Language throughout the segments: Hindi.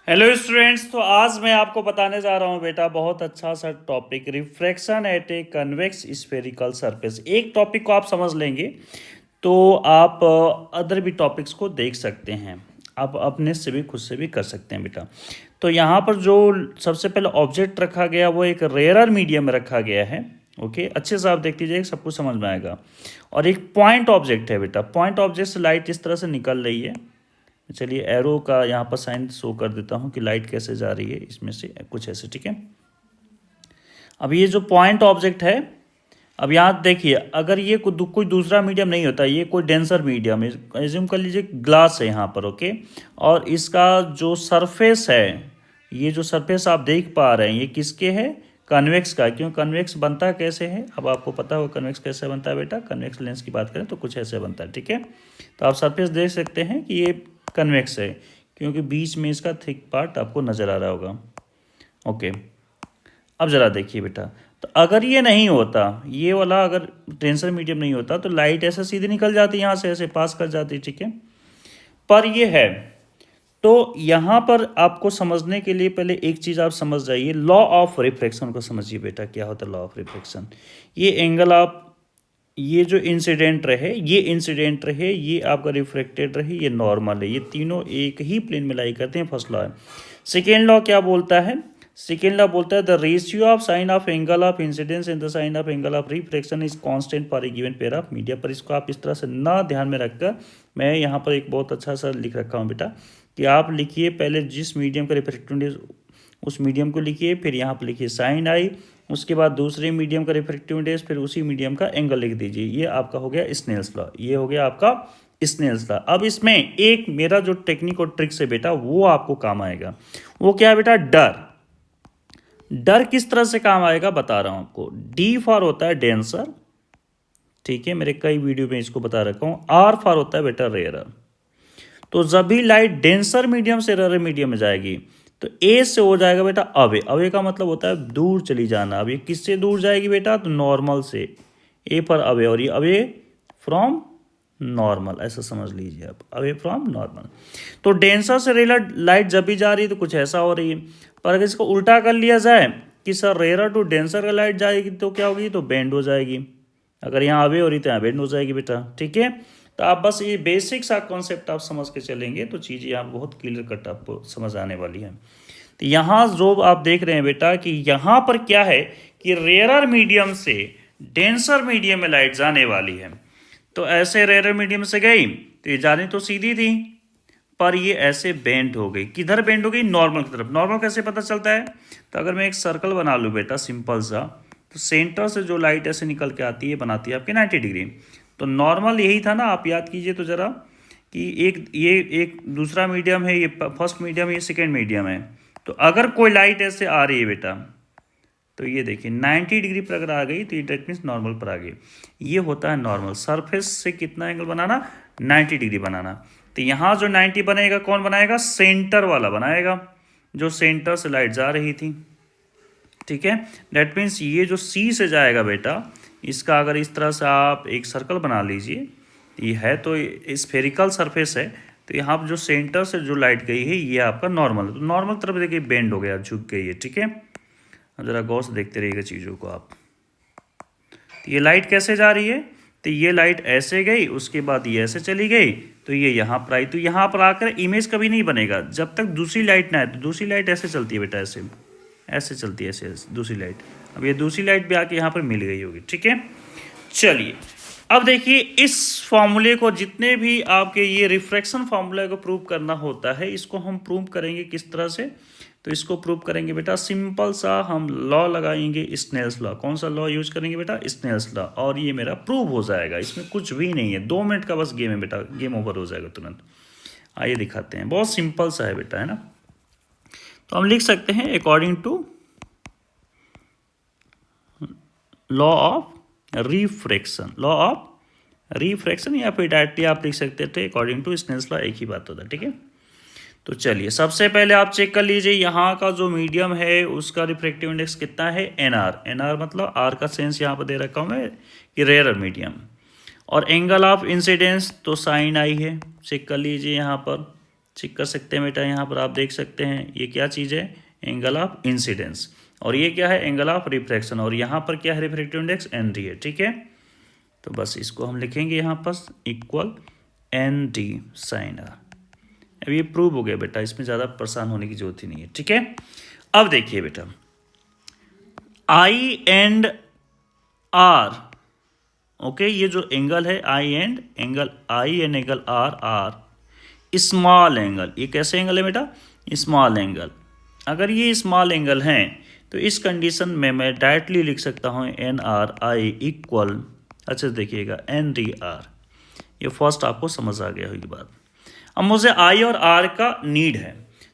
हेलो स्टूडेंट्स, तो आज मैं आपको बताने जा रहा हूँ बेटा बहुत अच्छा सा topic, refraction at a convex spherical surface. एक टॉपिक को आप समझ लेंगे तो आप अदर भी टॉपिक्स को देख सकते हैं, आप अपने से भी खुद से भी कर सकते हैं बेटा। तो यहाँ पर जो सबसे पहले ऑब्जेक्ट रखा गया वो एक रेयरर मीडियम में रखा गया है। ओके, अच्छे से आप देख लीजिए, सब कुछ समझ में आएगा। और एक पॉइंट ऑब्जेक्ट है बेटा, पॉइंट ऑब्जेक्ट से लाइट इस तरह से निकल रही है। चलिए एरो का यहाँ पर साइन शो कर देता हूँ कि लाइट कैसे जा रही है इसमें से, कुछ ऐसे, ठीक है। अब ये जो पॉइंट ऑब्जेक्ट है, अब यहाँ देखिए, अगर ये कोई दूसरा मीडियम नहीं होता, ये कोई डेंसर मीडियम है, एज्यूम कर लीजिए ग्लास है यहाँ पर। ओके, और इसका जो सरफेस है, ये जो सरफेस आप देख पा रहे हैं, ये किसके है? कन्वेक्स का। क्यों कन्वेक्स बनता कैसे है? अब आपको पता होगा कन्वेक्स कैसे बनता है बेटा। कन्वेक्स लेंस की बात करें तो कुछ ऐसे बनता है, ठीक है। तो आप सरफेस देख सकते हैं कि ये कन्वेक्स है, क्योंकि बीच में इसका थिक पार्ट आपको नज़र आ रहा होगा। ओके, अब ज़रा देखिए बेटा, तो अगर ये नहीं होता, ये वाला अगर टेंसर मीडियम नहीं होता तो लाइट ऐसे सीधे निकल जाती, यहाँ से ऐसे पास कर जाती, ठीक है। पर ये है, तो यहाँ पर आपको समझने के लिए पहले एक चीज़ आप समझ जाइए, लॉ ऑफ रिफ्लेक्शन को समझिए बेटा। क्या होता है लॉ ऑफ रिफ्लेक्शन? ये एंगल आप, ये जो इंसिडेंट रहे, ये इंसिडेंट रहे, ये आपका रिफ्लेक्टेड रहे, ये नॉर्मल है, ये तीनों एक ही प्लेन में लाई करते हैं। फर्स्ट लॉ है। सेकेंड लॉ क्या बोलता है? सेकेंड लॉ बोलता है the ratio of sine of angle of incidence in the sine of angle of reflection is constant for a given pair of media. पर इसको आप इस तरह से ना ध्यान में रखकर, मैं यहाँ पर एक बहुत अच्छा सा लिख रखा हूँ बेटा, कि आप लिखिए पहले जिस मीडियम का रिफ्रैक्टिव उस मीडियम को लिखिए, फिर यहाँ पर लिखिए साइन आई, उसके बाद दूसरे मीडियम का रिफ्रैक्टिव इंडेक्स, फिर उसी मीडियम का एंगल लिख दीजिए। ये आपका हो गया स्नेल्स लॉ, ये हो गया आपका स्नेल्स लॉ। अब इसमें एक मेरा जो टेक्निक और ट्रिक्स है बेटा, वो आपको काम आएगा। वो क्या है बेटा? डर। डर किस तरह से काम आएगा बता रहा हूं आपको। डी फॉर होता है डेंसर, ठीक है, मेरे कई वीडियो में इसको बता रखा हूं। आर फॉर होता है बेटा रेयर। तो जब भी लाइट डेंसर मीडियम से रेयर मीडियम में जाएगी तो ए से हो जाएगा बेटा अवे। अवे का मतलब होता है दूर चली जाना। अब ये किससे दूर जाएगी बेटा? तो नॉर्मल से। ए पर अवे, और ये अवे फ्रॉम नॉर्मल, ऐसा समझ लीजिए आप, अवे फ्रॉम नॉर्मल। तो डेंसर से रेयर लाइट जब भी जा रही है तो कुछ ऐसा हो रही है। पर अगर इसको उल्टा कर लिया जाए कि सर रेयर टू डेंसर का लाइट जाएगी तो क्या होगी? तो बेंड हो जाएगी। अगर यहाँ अवे हो रही तो यहाँ बेंड हो जाएगी बेटा, ठीक है। तो आप बस ये बेसिक सा कॉन्सेप्ट आप समझ के चलेंगे तो चीज़ें आप बहुत क्लियर कट आपको समझ आने वाली है। तो यहाँ जो आप देख रहे हैं बेटा कि यहाँ पर क्या है कि रेयरर मीडियम से डेंसर मीडियम में लाइट जाने वाली है। तो ऐसे रेयरर मीडियम से गई तो ये जाने तो सीधी थी, पर ये ऐसे बेंड हो गई। किधर बेंड हो गई? नॉर्मल की तरफ। नॉर्मल कैसे पता चलता है? तो अगर मैं एक सर्कल बना लूँ बेटा सिंपल सा, तो सेंटर से जो लाइट ऐसे निकल के आती है बनाती है आपके 90 डिग्री। तो नॉर्मल यही था ना, आप याद कीजिए तो ज़रा, कि एक दूसरा मीडियम है, ये फर्स्ट मीडियम, ये सेकेंड मीडियम है। तो अगर कोई लाइट ऐसे आ रही है बेटा, तो ये देखिए 90 डिग्री पर अगर आ गई तो ये डेट मीन्स नॉर्मल पर आ गई। ये होता है नॉर्मल। सरफेस से कितना एंगल बनाना? 90 डिग्री बनाना। तो यहाँ जो 90 बनेगा कौन बनाएगा? सेंटर वाला बनाएगा, जो सेंटर से लाइट जा रही थी, ठीक है। डेट मीन्स ये जो सी से जाएगा बेटा, इसका अगर इस तरह से आप एक सर्कल बना लीजिए, ये है तो स्फेरिकल सरफेस है, तो यहाँ पर जो सेंटर से जो लाइट गई है ये आपका नॉर्मल। तो नॉर्मल तरफ देखिए बेंड हो गया, झुक गई है, ठीक है। ज़रा गौर से देखते रहिएगा चीज़ों को आप। तो ये लाइट कैसे जा रही है? तो ये लाइट ऐसे गई, उसके बाद ये ऐसे चली गई, तो ये यहाँ पर आई। तो यहाँ पर आकर इमेज कभी नहीं बनेगा जब तक दूसरी लाइट ना आए। तो दूसरी लाइट ऐसे चलती है बेटा, ऐसे ऐसे चलती है, ऐसे दूसरी लाइट। अब ये दूसरी लाइट भी आके यहाँ पर मिल गई होगी, ठीक है। चलिए अब देखिए, इस फॉर्मूले को, जितने भी आपके ये रिफ्रैक्शन फॉर्मूले को प्रूव करना होता है, इसको हम प्रूव करेंगे किस तरह से? तो इसको प्रूव करेंगे बेटा सिंपल सा, हम लॉ लगाएंगे स्नेल्स लॉ। कौन सा लॉ यूज करेंगे बेटा? Snell's law. और ये मेरा प्रूव हो जाएगा, इसमें कुछ भी नहीं है, 2 मिनट का बस गेम है बेटा, गेम ओवर हो जाएगा तुरंत। आइए दिखाते हैं, बहुत सिंपल सा है बेटा, है ना। तो हम लिख सकते हैं according to law of refraction, law of refraction, या फिर डायरेक्टली आप लिख सकते थे अकॉर्डिंग टू स्नेल्स लॉ, एक ही बात होता है, ठीक है। तो चलिए सबसे पहले आप चेक कर लीजिए, यहाँ का जो मीडियम है उसका रिफ्रैक्टिव इंडेक्स कितना है? एनआर। एनआर मतलब आर का सेंस यहाँ पर दे रखा हूँ मैं कि रेयर मीडियम। और एंगल ऑफ इंसिडेंस तो साइन आई है, चेक कर लीजिए यहाँ पर चेक कर सकते हैं बेटा, यहाँ पर आप देख सकते हैं ये क्या चीज़ है, एंगल ऑफ इंसिडेंस, और ये क्या है, एंगल ऑफ रिफ्रैक्शन, और यहाँ पर क्या है, रिफ्रैक्टिव इंडेक्स ND है। ठीक है, तो बस इसको हम लिखेंगे यहाँ पर इक्वल ND साइन R। अब ये प्रूव हो गया बेटा, इसमें ज़्यादा परेशान होने की जरूरत ही नहीं है। ठीक है, अब देखिए बेटा, I एंड R, ओके, ये जो एंगल है I and angle R small angle, ये कैसे एंगल है बेटा, स्मॉल एंगल। अगर ये स्मॉल एंगल हैं तो इस कंडीशन में मैं डायरेक्टली लिख सकता हूँ NRI इक्वल, अच्छे से देखिएगा, NDR। ये फर्स्ट आपको समझ आ गया होगी बात। अब मुझे I और R का नीड है,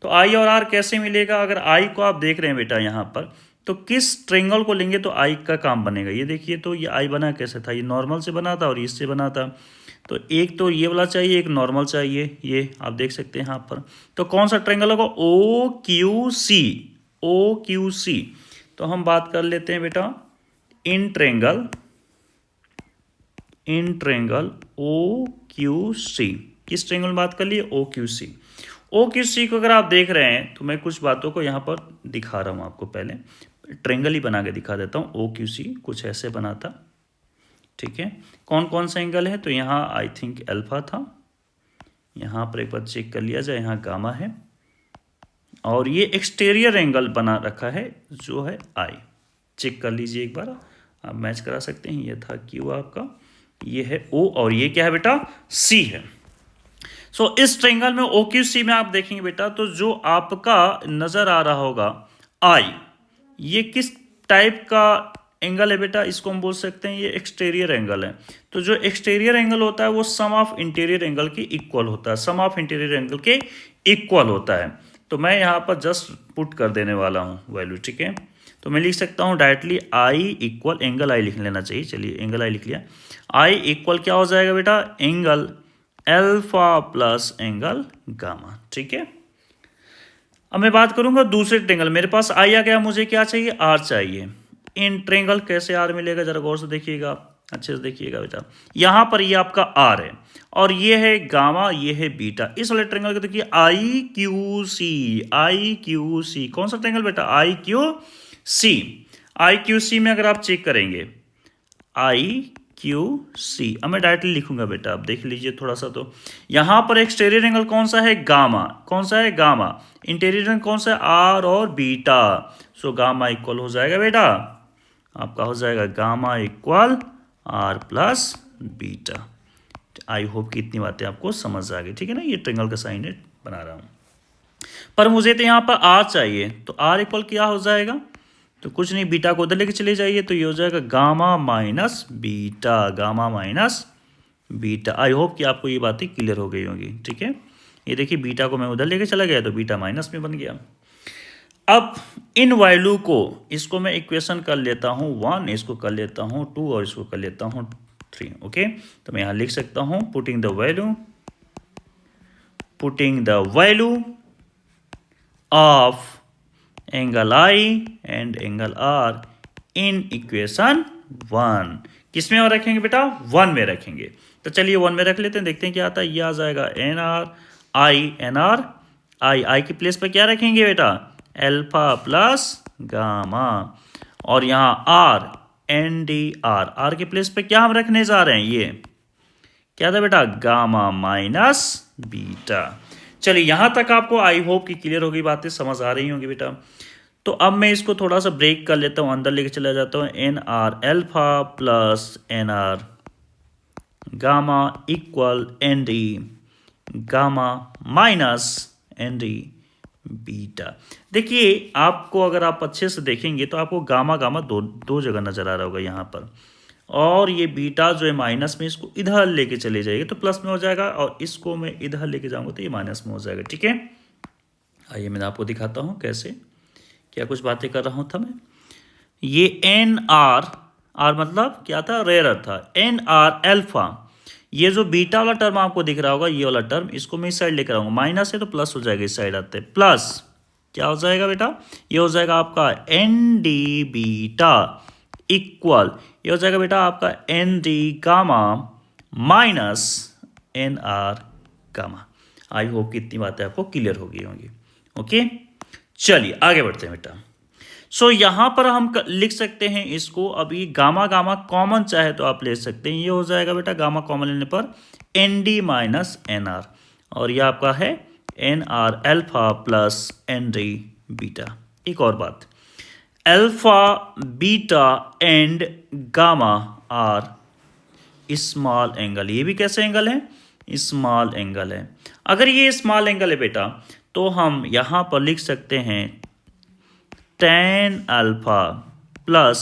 तो I और R कैसे मिलेगा, अगर I को आप देख रहे हैं बेटा यहाँ पर, तो किस ट्रेंगल को लेंगे तो I का काम बनेगा। ये देखिए, तो ये I बना कैसे था, ये नॉर्मल से बना था और इससे बना था, तो एक तो ये वाला चाहिए, एक नॉर्मल चाहिए, ये आप देख सकते हैं यहाँ पर। तो कौन सा ट्रेंगल होगा, OQC। तो हम बात कर लेते हैं बेटा इन ट्रेंगल OQC। किस ट्रेंगल में बात कर लिए, OQC को अगर आप देख रहे हैं तो मैं कुछ बातों को यहाँ पर दिखा रहा हूँ आपको। पहले ट्रेंगल ही बना के दिखा देता हूँ। OQC कुछ ऐसे बना था। ठीक है, कौन कौन सा एंगल है, तो यहाँ आई थिंक अल्फा था, यहाँ पर एक बार चेक कर लिया जाए, यहाँ गामा है, और ये एक्सटीरियर एंगल बना रखा है जो है I। चेक कर लीजिए एक बार, आप मैच करा सकते हैं। ये था Q आपका, ये है O, और ये क्या है बेटा, C है। सो इस ट्रेंगल में OQC में आप देखेंगे बेटा, तो जो आपका नजर आ रहा होगा I, ये किस टाइप का एंगल है बेटा, इसको हम बोल सकते हैं ये एक्सटीरियर एंगल है। तो जो एक्सटीरियर एंगल होता है वो सम ऑफ इंटीरियर एंगल के इक्वल होता है, सम ऑफ इंटीरियर एंगल के इक्वल होता है। तो मैं यहाँ पर जस्ट पुट कर देने वाला हूँ वैल्यू। ठीक है, तो मैं लिख सकता हूँ directly I equal, angle I लिख लेना चाहिए, चलिए एंगल I लिख लिया। I इक्वल क्या हो जाएगा बेटा, angle alpha plus angle gamma. ठीक है, अब मैं बात करूंगा दूसरे ट्रेंगल। मेरे पास I आ गया, मुझे क्या चाहिए, R चाहिए। इन ट्रेंगल कैसे R मिलेगा, जरा गौर से देखिएगा, अच्छे से देखिएगा बेटा। यहाँ पर ये आपका R है और ये है गामा, ये है बीटा। इस वाले ट्रेंगल को देखिए IQC, कौन सा ट्रेंगल बेटा, IQC में अगर आप चेक करेंगे IQC, अब मैं डायरेक्टली लिखूंगा बेटा, आप देख लीजिए थोड़ा सा। तो यहाँ पर एक्सटीरियर एंगल कौन सा है, गामा, कौन सा है, गामा। इंटीरियर एंगल कौन सा है, R और बीटा। सो गामा इक्वल हो जाएगा बेटा, आपका हो जाएगा gamma equal R plus beta. आई होप कि इतनी बातें आपको समझ आ गई। ठीक है ना, ये ट्रेंगल का साइन बना रहा हूँ, पर मुझे तो यहाँ पर R चाहिए, तो R इक्वल क्या हो जाएगा, तो कुछ नहीं, बीटा को उधर लेके चले जाइए, तो ये हो जाएगा गामा माइनस बीटा। आई होप कि आपको ये बातें क्लियर हो गई होंगी। ठीक है, ये देखिए बीटा को मैं उधर लेके चला गया तो बीटा माइनस में बन गया। अब इन वैल्यू को, इसको मैं इक्वेशन कर लेता हूँ 1, इसको कर लेता हूँ 2 और इसको कर लेता हूँ 3। ओके, तो मैं यहाँ लिख सकता हूँ putting the value of angle I and angle R in equation 1। किस में रखेंगे बेटा, 1 में रखेंगे। तो चलिए 1 में रख लेते हैं, देखते हैं क्या आता है। ये आ जाएगा NR I की प्लेस पर क्या रखेंगे बेटा, अल्फा प्लस गामा, और यहाँ R NDR, R के प्लेस पे क्या हम रखने जा रहे हैं, ये क्या था बेटा, गामा माइनस बीटा। चलिए यहाँ तक आपको आई होप कि क्लियर होगी, बातें समझ आ रही होंगी बेटा। तो अब मैं इसको थोड़ा सा ब्रेक कर लेता हूँ, अंदर लेके चला जाता हूँ। NR alpha plus NR gamma equal ND gamma minus ND beta. देखिए आपको, अगर आप अच्छे से देखेंगे तो आपको गामा दो जगह नजर आ रहा होगा यहाँ पर, और ये बीटा जो है माइनस में, इसको इधर लेके चले जाइए तो प्लस में हो जाएगा, और इसको मैं इधर लेके जाऊंगा तो ये माइनस में हो जाएगा। ठीक है, आइए मैं आपको दिखाता हूँ कैसे, क्या कुछ बातें कर रहा हूँ था मैं। ये NR मतलब क्या था, रेयर था। NR अल्फा, ये जो बीटा वाला टर्म आपको दिख रहा होगा, ये वाला टर्म, इसको मैं इस साइड लेकर आऊंगा, माइनस है तो प्लस हो जाएगा, इस साइड आते प्लस क्या हो जाएगा बेटा, ये हो जाएगा आपका ND बीटा इक्वल, ये हो जाएगा बेटा आपका ND gamma minus NR gamma. आई होप कि इतनी बातें आपको क्लियर हो गई होंगी। ओके, चलिए आगे बढ़ते हैं बेटा। सो यहाँ पर हम लिख सकते हैं इसको, अभी गामा गामा कॉमन चाहे तो आप ले सकते हैं, ये हो जाएगा बेटा गामा कॉमन लेने पर n d minus n r, और ये आपका है n r alpha plus n d beta. एक और बात, alpha beta and gamma are small angle, ये भी कैसे एंगल है, स्मॉल एंगल है। अगर ये स्मॉल एंगल है बेटा तो हम यहाँ पर लिख सकते हैं tan alpha plus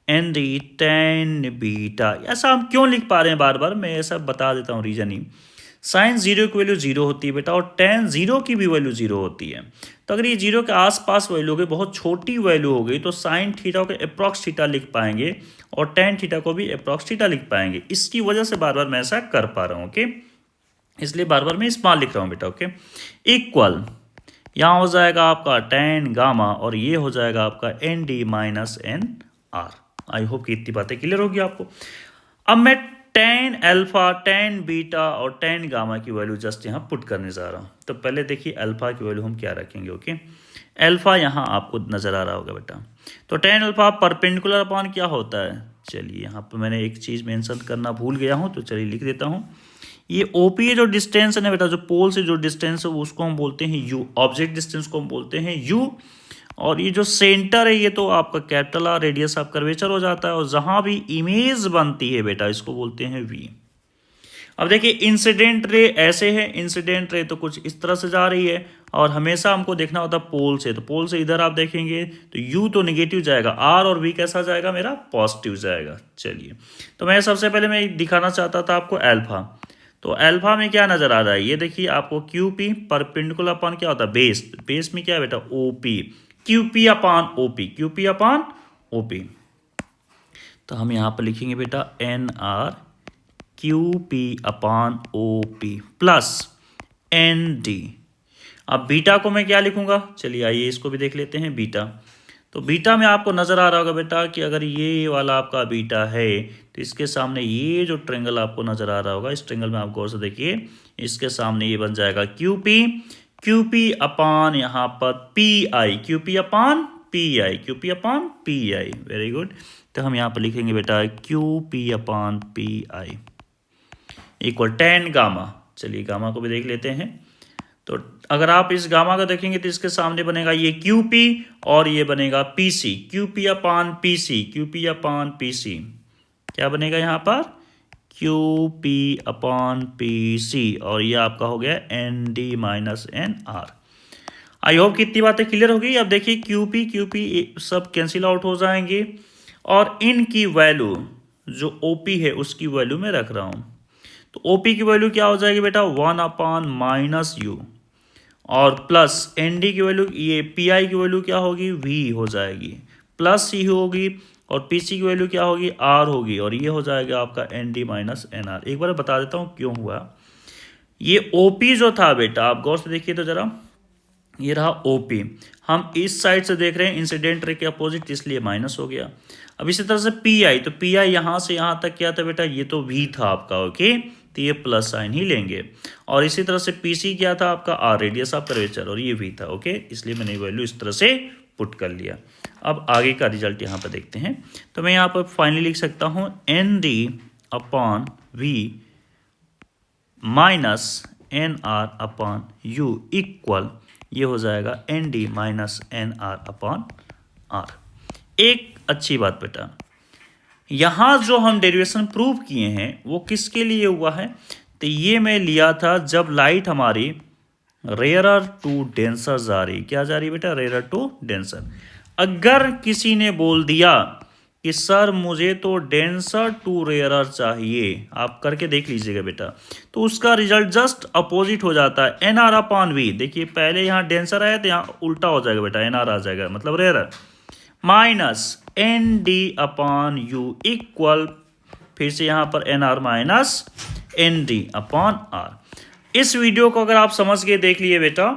n d tan beta. ऐसा हम क्यों लिख पा रहे हैं बार बार, मैं ऐसा बता देता हूँ रीजनिंग। साइन जीरो की वैल्यू जीरो होती है बेटा, और tan जीरो की भी वैल्यू जीरो होती है। तो अगर ये जीरो के आसपास वैल्यू हो गई, बहुत छोटी वैल्यू हो गई, तो साइन थीटा को अप्रॉक्स थीटा लिख पाएंगे और tan थीटा को भी अप्रॉक्स थीटा लिख पाएंगे। इसकी वजह से बार बार मैं ऐसा कर पा रहा हूँ। ओके, इसलिए बार बार मैं स्मॉल लिख रहा हूँ बेटा। ओके, इक्वल यहाँ हो जाएगा आपका tan गामा और ये हो जाएगा आपका n d minus n r. I hope कि इतनी बातें क्लियर होगी आपको। अब मैं tan अल्फा, tan बीटा और tan गामा की वैल्यू जस्ट यहाँ पुट करने जा रहा हूँ। तो पहले देखिए अल्फा की वैल्यू हम क्या रखेंगे। ओके, अल्फा यहाँ आपको नज़र आ रहा होगा बेटा। तो tan अल्फा परपेंडिकुलर अपॉन क्या होता है, चलिए यहाँ पर मैंने एक चीज़ मेंशन करना भूल गया हूँ, तो चलिए लिख देता हूँ। ये ओपी जो डिस्टेंस है ना बेटा, जो पोल से जो डिस्टेंस है उसको हम बोलते हैं यू, ऑब्जेक्ट डिस्टेंस को हम बोलते हैं यू, और ये जो सेंटर है ये तो आपका capital R, radius of curvature हो जाता है, और जहाँ भी इमेज बनती है बेटा इसको बोलते हैं वी। अब देखिए इंसिडेंट रे ऐसे है, इंसिडेंट रे तो कुछ इस तरह से जा रही है, और हमेशा हमको देखना होता है पोल से, तो पोल से इधर आप देखेंगे तो यू तो नेगेटिव जाएगा, आर और वी कैसा जाएगा मेरा, पॉजिटिव जाएगा। चलिए, तो मैं सबसे पहले मैं दिखाना चाहता था आपको अल्फा। तो अल्फा में क्या नजर आ रहा है, ये देखिए आपको क्यू पी परपेंडिकुलर अपॉन क्या होता है, बेस, बेस में क्या है बेटा, O P, Q P upon O P, Q P upon O P. तो हम यहाँ पर लिखेंगे बेटा n r Q P upon O P plus n d. अब बीटा को मैं क्या लिखूंगा, चलिए आइए इसको भी देख लेते हैं बीटा। तो बीटा में आपको नज़र आ रहा होगा बेटा कि अगर ये वाला आपका बीटा है तो इसके सामने ये जो ट्रेंगल आपको नज़र आ रहा होगा, इस ट्रेंगल में आप गौर से देखिए, इसके सामने ये बन जाएगा क्यू पी अपॉन यहाँ पर P I, Q P upon P I, Q P upon P I. Very good, तो हम यहाँ पर लिखेंगे बेटा Q P upon P I equal tan gamma. चलिए गामा को भी देख लेते हैं। तो अगर आप इस गामा को देखेंगे तो इसके सामने बनेगा ये क्यू पी और ये बनेगा P C, Q P upon P C, Q P upon P C. क्या बनेगा यहाँ पर, Q P upon P C, और ये आपका हो गया n d minus n r. I hope कि इतनी बातें क्लियर हो गई। अब देखिए क्यू पी सब कैंसिल आउट हो जाएंगे, और इनकी वैल्यू जो ओ पी है उसकी वैल्यू मैं रख रहा हूँ। तो ओ पी की वैल्यू क्या हो जाएगी बेटा, 1 अपॉन माइनस यू, और प्लस एन डी की वैल्यू, ये पी आई की वैल्यू क्या होगी, वी हो जाएगी, प्लस सी होगी, और पी सी की वैल्यू क्या होगी, आर होगी, और ये हो जाएगा आपका n d minus n r. एक बार बता देता हूँ क्यों हुआ। ये ओ पी जो था बेटा, आप गौर से देखिए तो जरा, ये रहा ओ पी, हम इस साइड से देख रहे हैं इंसिडेंट रे के अपोजिट, इसलिए माइनस हो गया। अब इसी तरह से पी आई, तो पी आई यहाँ से यहाँ तक क्या था बेटा, ये तो वी था आपका। ओके, तो ये प्लस साइन ही लेंगे, और इसी तरह से पी सी क्या था आपका, आर, रेडियस ऑफ कर्वेचर, और ये वी था। ओके, इसलिए मैंने वैल्यू इस तरह से पुट कर लिया। अब आगे का रिजल्ट यहाँ पर देखते हैं। तो मैं यहाँ पर फाइनली लिख सकता हूँ n d upon v minus n r upon u equal, ये हो जाएगा n d minus n r upon r. एक अच्छी बात बेटा, यहाँ जो हम डेरिवेशन प्रूव किए हैं वो किसके लिए हुआ है, तो ये मैं लिया था जब लाइट हमारी रेयरर टू डेंसर जा रही, क्या जा रही बेटा, रेयरर टू डेंसर। अगर किसी ने बोल दिया कि सर मुझे तो डेंसर टू रेयरर चाहिए, आप करके देख लीजिएगा बेटा, तो उसका रिजल्ट जस्ट अपोजिट हो जाता है, एन आर अपॉन वी। देखिए पहले यहाँ डेंसर आया तो यहाँ उल्टा हो जाएगा बेटा, एन आर आ जाएगा, मतलब rarer, minus n d upon u equal, फिर से यहाँ पर n r minus n d upon r. इस वीडियो को अगर आप समझ के देख लिए बेटा,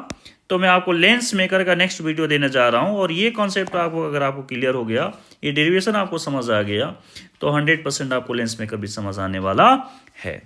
तो मैं आपको लेंस मेकर का नेक्स्ट वीडियो देने जा रहा हूँ, और ये कॉन्सेप्ट आपको अगर आपको क्लियर हो गया, ये डेरिवेशन आपको समझ आ गया, तो 100% आपको लेंस मेकर भी समझ आने वाला है।